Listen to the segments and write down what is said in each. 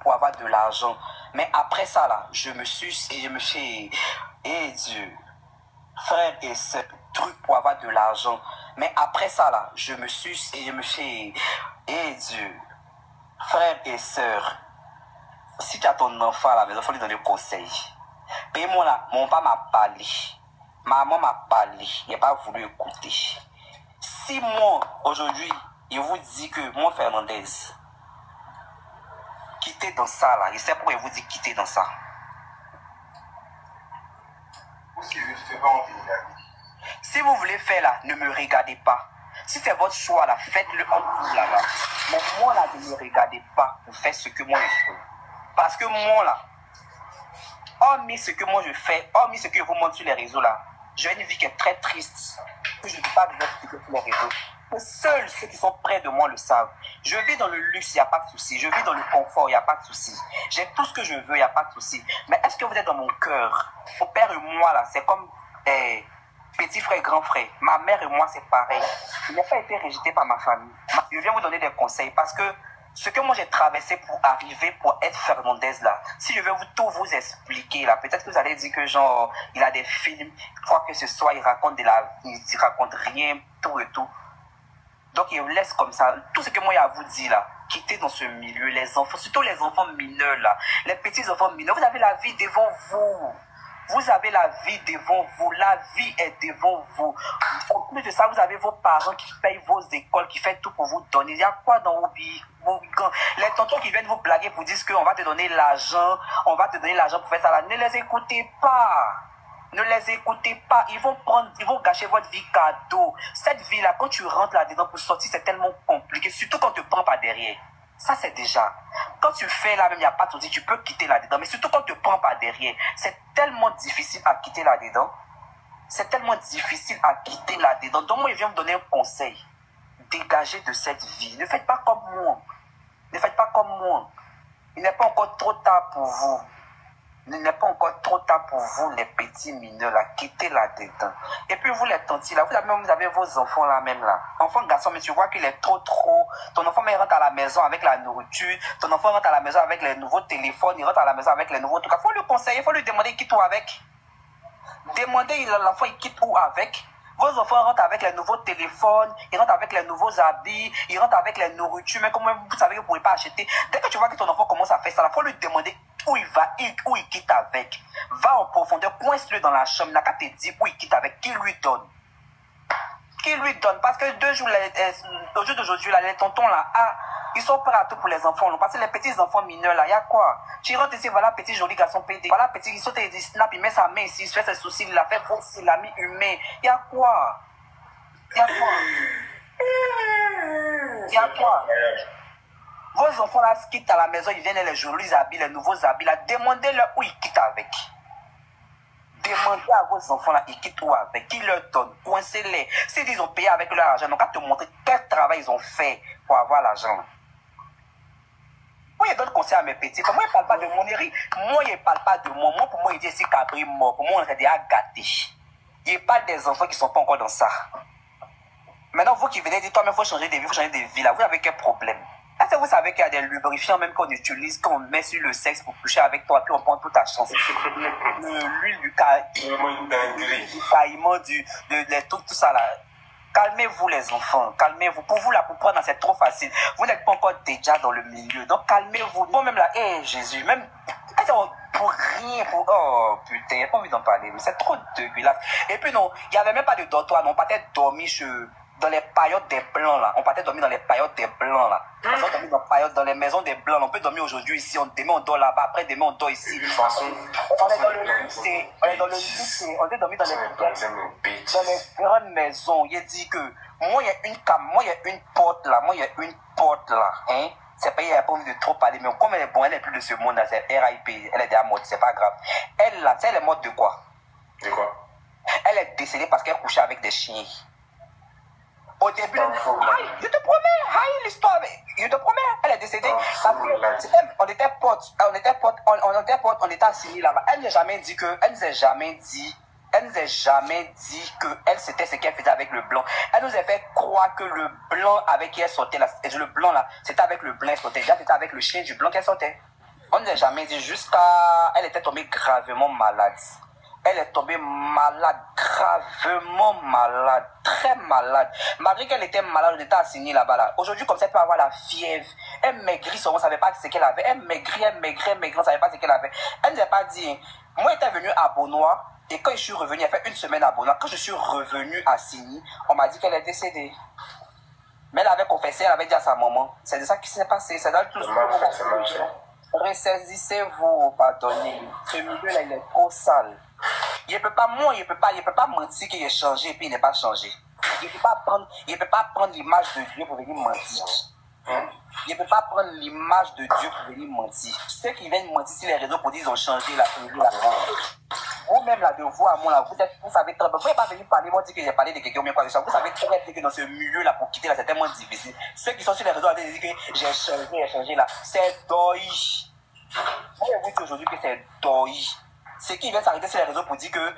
pour avoir de l'argent. Mais après ça, là, je me suis... Et Dieu, frères et sœurs, truc pour avoir de l'argent. Mais après ça, là, je me suis... Et Dieu, frères et sœurs, si tu as ton enfant à la maison, il faut lui donner conseil. Paye-moi là, mon papa m'a parlé. Maman m'a parlé. Il n'a pas voulu écouter. Si moi, aujourd'hui, il vous dit que moi, Fernandez, quittez dans ça là, je sais pourquoi il vous dit quitter dans ça. Si vous voulez faire là, ne me regardez pas. Si c'est votre choix là, faites-le en vous là. Mais moi là, ne me regardez pas pour faire ce que moi je fais. Parce que moi là, hormis ce que moi je fais, hormis ce que je vous montre sur les réseaux là, j'ai une vie qui est très triste. Que je ne peux pas vous expliquer sur les réseaux. Que seuls ceux qui sont près de moi le savent. Je vis dans le luxe, il n'y a pas de souci. Je vis dans le confort, il n'y a pas de souci. J'ai tout ce que je veux, il n'y a pas de souci. Mais est-ce que vous êtes dans mon cœur? Mon père et moi là, c'est comme petit frère, grand frère. Ma mère et moi, c'est pareil. Je n'ai pas été rejeté par ma famille. Je viens vous donner des conseils parce que ce que moi j'ai traversé pour arriver, pour être Fernandez là, si je vais tout vous expliquer là, peut-être que vous allez dire que genre, il a des films, quoi que ce soit, il raconte de la vie, il raconte rien, tout et tout. Donc il laisse comme ça. Tout ce que moi j'ai à vous dire là, quittez dans ce milieu, les enfants, surtout les enfants mineurs là, les petits enfants mineurs, vous avez la vie devant vous. Vous avez la vie devant vous. La vie est devant vous. En plus de ça, vous avez vos parents qui payent vos écoles, qui font tout pour vous donner. Il y a quoi dans vos vies? Les tontons qui viennent vous blaguer pour dire qu'on va te donner l'argent, on va te donner l'argent pour faire ça là. Ne les écoutez pas. Ne les écoutez pas. Ils vont gâcher votre vie cadeau. Cette vie-là, quand tu rentres là-dedans pour sortir, c'est tellement compliqué. Surtout quand on te prend pas derrière. Ça, c'est déjà. Quand tu fais là-même, il n'y a pas de souci, tu peux quitter là-dedans. Mais surtout quand tu ne te prends pas derrière, c'est tellement difficile à quitter là-dedans. C'est tellement difficile à quitter là-dedans. Donc, moi, je viens vous donner un conseil. Dégagez de cette vie. Ne faites pas comme moi. Ne faites pas comme moi. Il n'est pas encore trop tard pour vous. Il n'est pas encore trop tard pour vous, les petits mineurs, là, quittez là-dedans. Et puis vous, les tantis, là, vous avez vos enfants là même, là. Enfant, garçon, mais tu vois qu'il est trop. Ton enfant, mais il rentre à la maison avec la nourriture. Ton enfant rentre à la maison avec les nouveaux téléphones. Il rentre à la maison avec les nouveaux trucs. Il faut le conseiller, il faut lui demander, il quitte où avec. Demandez, l'enfant, il quitte où avec. Vos enfants rentrent avec les nouveaux téléphones, ils rentrent avec les nouveaux habits, ils rentrent avec les nourritures, mais comment vous savez que vous ne pouvez pas acheter? Dès que tu vois que ton enfant commence à faire ça, il faut lui demander où il va, où il quitte avec. Va en profondeur, coince-le dans la chambre, n'a qu'à te dire où il quitte avec, qui lui donne. Qui lui donne, parce que au jour d'aujourd'hui, les tontons là, ils sont prêts à tout pour les enfants. Parce que les petits enfants mineurs là, il y a quoi? Tu rentres ici, voilà petit joli garçon PD. Voilà petit, il saute et il snap, il met sa main ici, il fait ses sourcils, il a fait faux, il a mis humain. Il y a quoi? Il y a quoi? Il y a quoi? Vos enfants là quittent à la maison, ils viennent les jolis habits, les nouveaux habits là. Demandez-leur où ils quittent avec. Demandez à vos enfants là, ils quittent où avec, qui leur donne, coincez-les. S'ils ont payé avec leur argent, donc à te montrer quel travail ils ont fait pour avoir l'argent. Moi, je donne conseil à mes petits. Moi, je ne parle pas de mon héri. Moi, je ne parle pas de moi. Moi, pour moi, il dit ici Cabri mort. Pour moi, on est déjà gâté. Il n'y a pas des enfants qui ne sont pas encore dans ça. Maintenant, vous qui venez dire, toi, mais il faut changer de vie, il faut changer de vie. Là, vous avez quel problème? Est-ce que vous savez qu'il y a des lubrifiants même qu'on utilise, qu'on met sur le sexe pour coucher avec toi, puis on prend toute ta chance. L'huile du caïman, les trucs, tout ça là. Calmez-vous les enfants, calmez-vous. Pour vous là, pour prendre, c'est trop facile. Vous n'êtes pas encore déjà dans le milieu. Donc calmez-vous. Bon, même là, Jésus, même pour rien, oh putain, il n'y a pas envie d'en parler. C'est trop dégueulasse. Et puis non, il n'y avait même pas de dortoir. On partait dormir dans les paillotes des blancs là. On partait dormir dans les paillotes des blancs là. On dormir dans les maisons des blancs. On peut dormir aujourd'hui ici, demain on dort là-bas, après demain on dort ici. On est dans le luxe, on est dormir dans les grandes maisons. Il dit que moi il y a une cam, moi il y a une porte là, hein. C'est pas, il n'y a pas envie de trop parler, mais comme elle est bonne, elle est plus de ce monde là, c'est RIP, elle est déjà morte, c'est pas grave. Elle là, elle est morte de quoi? De quoi? Elle est décédée parce qu'elle couchait avec des chiens. Au début, je te promets, l'histoire, je te promets, elle est décédée. On était potes, on était assis là-bas. Elle nous a jamais dit que elle c'était ce qu'elle faisait avec le blanc. Elle nous a fait croire que le blanc avec qui elle sortait, le blanc là, c'était avec le blanc qu'elle sortait. Déjà, c'était avec le chien du blanc qu'elle sortait. On n'est jamais dit jusqu'à... Elle était tombée gravement malade. Elle est tombée malade, gravement malade, très malade. Malgré qu'elle était malade, on était assigné là-bas. Là. Aujourd'hui, comme ça, elle peut avoir la fièvre. Elle maigrit, on ne savait pas ce qu'elle avait. Elle maigrit, on ne savait pas ce qu'elle avait. Elle ne nous a pas dit. Moi, j'étais venu à Beaunois. Et quand je suis revenu, elle fait une semaine à Beaunois. Quand je suis revenu à Signy, on m'a dit qu'elle est décédée. Mais elle avait confessé, elle avait dit à sa maman. C'est de ça qui s'est passé. C'est dans tout ce ressaisissez-vous, pardonnez. Ce milieu-là, il est trop sale. Il ne peut pas, moi, il peut pas mentir qu'il est changé et puis il n'est pas changé. Il ne peut pas prendre l'image de Dieu pour venir mentir. Il ne peut pas prendre l'image de Dieu pour venir mentir. Ceux qui viennent mentir sur les réseaux pour dire qu'ils ont changé la vous-même là de vous à moi là, vous savez très bien. Vous ne pouvez pas venir parler, moi dire que j'ai parlé de quelqu'un ou bien quoi que ça. Vous savez très bien que dans ce milieu-là, pour quitter là, c'est tellement difficile. Ceux qui sont sur les réseaux, ils disent que j'ai changé là. C'est doi. Moi, je vous dis aujourd'hui que c'est doi. Ceux qui viennent s'arrêter sur les réseaux pour dire que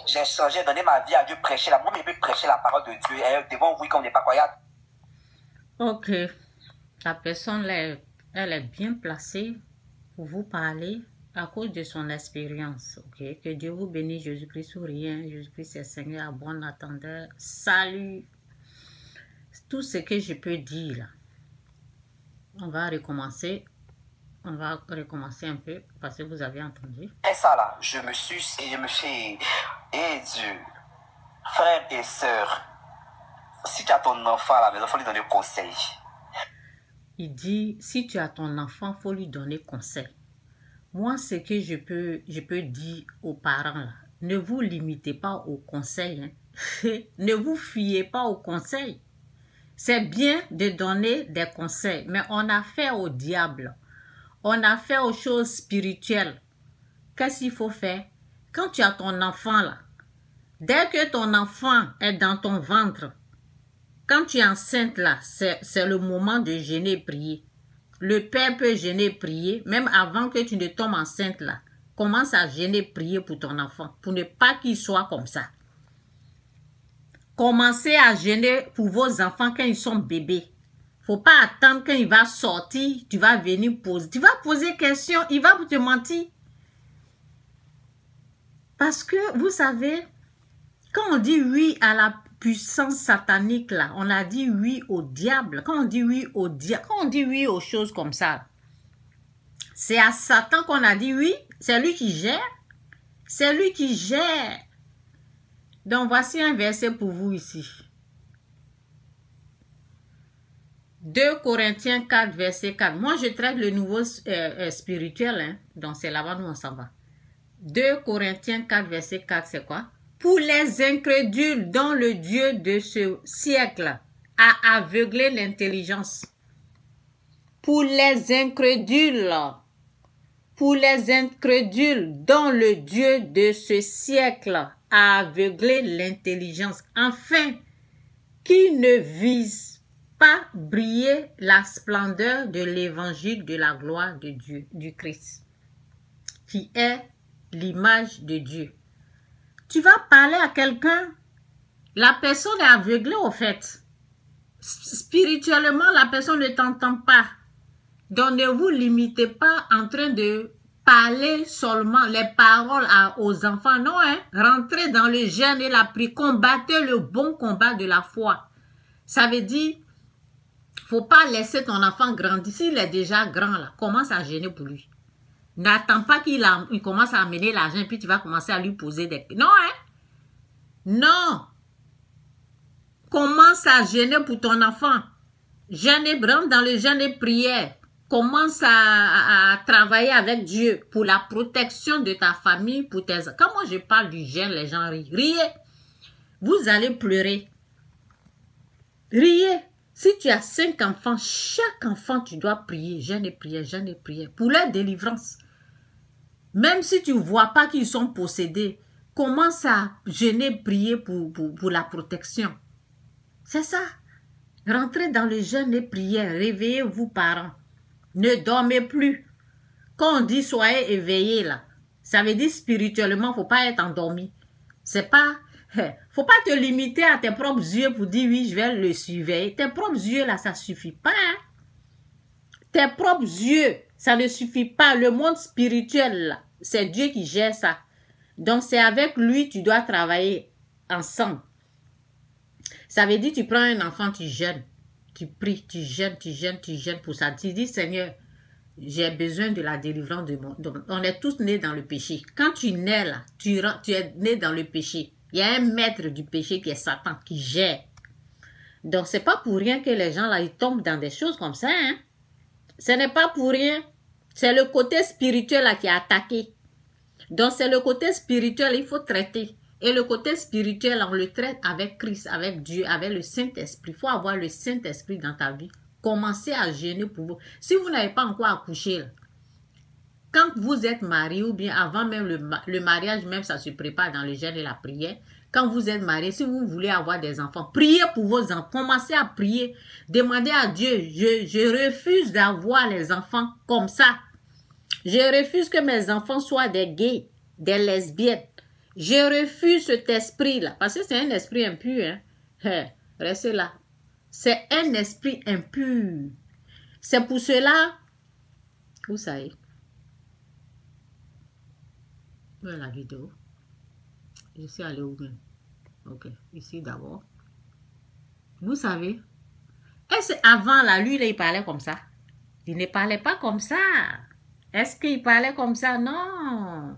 j'ai changé, donné ma vie à Dieu, prêcher là. Moi, je peux prêcher la parole de Dieu devant vous, qu'on n'est pas croyable. Ok. La personne, elle est bien placée pour vous parler à cause de son expérience. Ok. Que Dieu vous bénisse, Jésus-Christ ou rien. Jésus-Christ est Seigneur, bon attendeur. Salut. Tout ce que je peux dire là. On va recommencer. On va recommencer un peu parce que vous avez entendu. Et ça là, je me suis et Dieu, frères et sœurs, si tu as ton enfant à la maison, il faut lui donner conseil. Il dit, si tu as ton enfant, il faut lui donner conseil. Moi, ce que je peux dire aux parents là, ne vous limitez pas aux conseils. Hein. Ne vous fiez pas aux conseils. C'est bien de donner des conseils, mais on a fait au diable. On a fait aux choses spirituelles. Qu'est-ce qu'il faut faire? Quand tu as ton enfant là, dès que ton enfant est dans ton ventre, quand tu es enceinte là, c'est le moment de jeûner et prier. Le père peut jeûner et prier, même avant que tu ne tombes enceinte là. Commence à jeûner et prier pour ton enfant, pour ne pas qu'il soit comme ça. Commencez à jeûner pour vos enfants quand ils sont bébés. Faut pas attendre quand il va sortir, tu vas venir poser. Tu vas poser question, il va te mentir. Parce que, vous savez, quand on dit oui à la puissance satanique, là, on a dit oui au diable. Quand on dit oui au diable, quand on dit oui aux choses comme ça, c'est à Satan qu'on a dit oui, c'est lui qui gère. C'est lui qui gère. Donc, voici un verset pour vous ici. 2 Corinthiens 4, verset 4. Moi, je traite le nouveau spirituel, hein, donc c'est là-bas où on s'en va. 2 Corinthiens 4, verset 4, c'est quoi? Pour les incrédules dont le Dieu de ce siècle a aveuglé l'intelligence. Pour les incrédules dont le Dieu de ce siècle a aveuglé l'intelligence, afin qu'ils ne visent pas briller la splendeur de l'évangile de la gloire de Dieu, du Christ, qui est l'image de Dieu. Tu vas parler à quelqu'un, la personne est aveuglée au fait. Spirituellement, la personne ne t'entend pas. Donc, ne vous limitez pas en train de parler seulement les paroles aux enfants. Non, hein? Rentrez dans le jeûne et la prière. Combattez le bon combat de la foi. Ça veut dire, faut pas laisser ton enfant grandir. S'il est déjà grand, là, commence à jeûner pour lui. N'attends pas qu'il commence à amener l'argent, puis tu vas commencer à lui poser des... Non, hein? Non. Commence à jeûner pour ton enfant. Jeûner, rentre dans le jeûne et prière. Commence à travailler avec Dieu pour la protection de ta famille, pour tes... Quand moi je parle du jeûne, les gens rient. Riez. Vous allez pleurer. Riez. Si tu as 5 enfants, chaque enfant, tu dois prier, jeûne et prière, pour leur délivrance. Même si tu ne vois pas qu'ils sont possédés, commence à jeûner, prier pour la protection. C'est ça. Rentrez dans le jeûne et prière. Réveillez-vous, parents. Ne dormez plus. Quand on dit soyez éveillés, là, ça veut dire spirituellement, il ne faut pas être endormi. C'est pas... Faut pas te limiter à tes propres yeux pour dire oui, je vais le surveiller. Tes propres yeux là, ça suffit pas. Hein? Tes propres yeux, Ça ne suffit pas. Le monde spirituel, c'est Dieu qui gère ça. Donc, c'est avec lui que tu dois travailler ensemble. Ça veut dire, tu prends un enfant, tu jeûnes. Tu pries, tu jeûnes pour ça. Tu dis, Seigneur, j'ai besoin de la délivrance de mon... Donc, on est tous nés dans le péché. Quand tu nais là, tu es né dans le péché. Il y a un maître du péché qui est Satan, qui gère. Donc, c'est pas pour rien que les gens là, ils tombent dans des choses comme ça. Hein? Ce n'est pas pour rien. C'est le côté spirituel là qui est attaqué. Donc, c'est le côté spirituel, il faut traiter. Et le côté spirituel, on le traite avec Christ, avec Dieu, avec le Saint-Esprit. Il faut avoir le Saint-Esprit dans ta vie. Commencez à jeûner pour vous. Si vous n'avez pas encore accouché, là, quand vous êtes marié ou bien avant même le mariage, même ça se prépare dans le jeûne et la prière. Quand vous êtes marié, si vous voulez avoir des enfants, priez pour vos enfants. Commencez à prier. Demandez à Dieu, je refuse d'avoir les enfants comme ça. Je refuse que mes enfants soient des gays, des lesbiennes. Je refuse cet esprit-là. Parce que c'est un esprit impur. Hein? Restez là. C'est un esprit impur. C'est pour cela, vous savez, voilà la vidéo. Je suis allée où même? Ok, ici d'abord. Vous savez, est-ce avant là, lui, là, il parlait comme ça? Il ne parlait pas comme ça. Est-ce qu'il parlait comme ça? Non.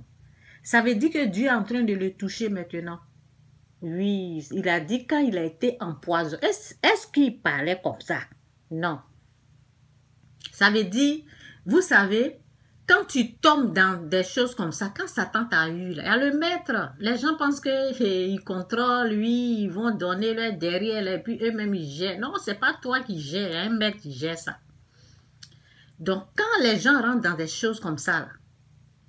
Ça veut dire que Dieu est en train de le toucher maintenant. Oui, il a dit quand il a été empoisonné. Est-ce qu'il parlait comme ça? Non. Ça veut dire, vous savez, quand tu tombes dans des choses comme ça, quand Satan t'a eu, là, il y a le maître. Les gens pensent qu'ils contrôlent, lui, ils vont donner leur derrière, et puis eux-mêmes, ils gèrent. Non, c'est pas toi qui gères, il y a un maître qui gère ça. Donc, quand les gens rentrent dans des choses comme ça, là,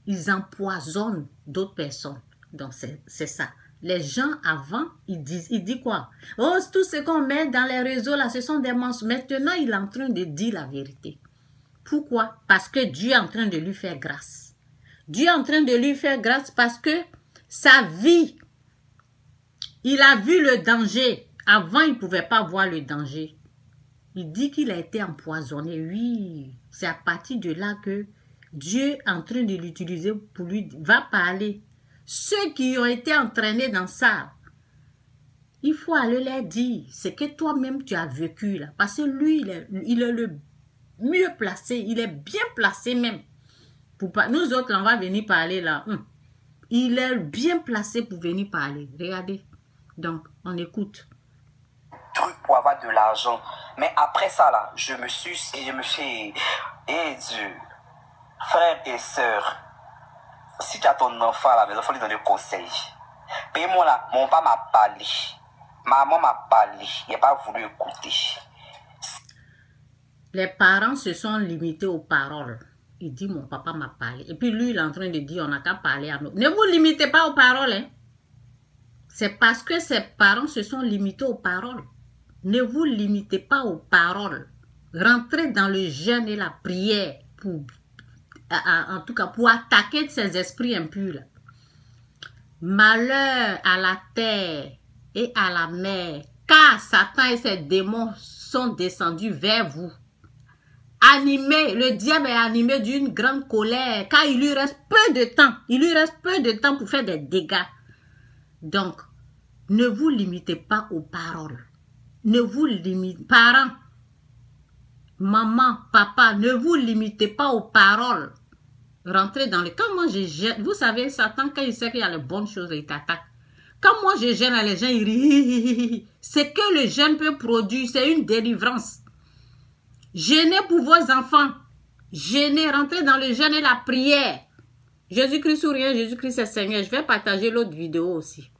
ils empoisonnent d'autres personnes. Donc, c'est ça. Les gens avant, ils disent quoi? Oh, tout ce qu'on met dans les réseaux, là, ce sont des mensonges. Maintenant, il est en train de dire la vérité. Pourquoi? Parce que Dieu est en train de lui faire grâce. Dieu est en train de lui faire grâce parce que sa vie, il a vu le danger. Avant, il ne pouvait pas voir le danger. Il dit qu'il a été empoisonné. Oui, c'est à partir de là que Dieu est en train de l'utiliser pour lui, va parler. Ceux qui ont été entraînés dans ça, il faut aller leur dire, c'est que toi-même tu as vécu là. Parce que lui, il est le mieux placé, il est bien placé même. Nous autres, on va venir parler là. Il est bien placé pour venir parler. Regardez. Donc, on écoute. Truc pour avoir de l'argent. Mais après ça là, je me suis, et Dieu, frères et sœurs, si tu as ton enfant à la maison, il faut lui donner conseil. Paye-moi là, mon papa m'a parlé. Maman m'a parlé. Il n'a pas voulu écouter. Les parents se sont limités aux paroles. Il dit, mon papa m'a parlé. Et puis lui, il est en train de dire, on n'a qu'à parler à nous. Ne vous limitez pas aux paroles. Hein? C'est parce que ces parents se sont limités aux paroles. Ne vous limitez pas aux paroles. Rentrez dans le jeûne et la prière pour... En tout cas, pour attaquer ces esprits impurs. Malheur à la terre et à la mer, car Satan et ses démons sont descendus vers vous. Animé, le diable est animé d'une grande colère, car il lui reste peu de temps. Il lui reste peu de temps pour faire des dégâts. Donc, ne vous limitez pas aux paroles. Ne vous limitez, parents, maman, papa, ne vous limitez pas aux paroles. Rentrez dans le... Quand moi je gêne, vous savez, Satan, quand il sait qu'il y a les bonnes choses, il t'attaque. Quand moi je gêne, les gens, ils rient. C'est que le jeûne peut produire, c'est une délivrance. Jeûnez pour vos enfants. Jeûnez, rentrez dans le jeûne et la prière. Jésus-Christ ou rien, Jésus-Christ est Seigneur. Je vais partager l'autre vidéo aussi.